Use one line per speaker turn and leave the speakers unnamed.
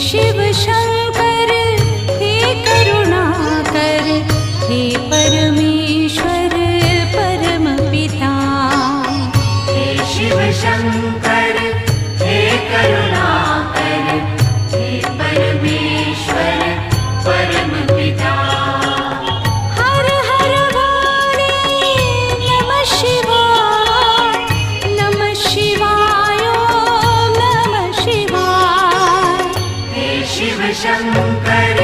शिव शंकर हे करुणाकर, हे परमेश्वर परम पिता।
हे शिव शंकर हे करुणाकर, हे परमेश्वर परम पिता।
हर हर वाणी नमः शिवाय, नमः शिवाय, नमः शिवाय।
हे शिव शंकर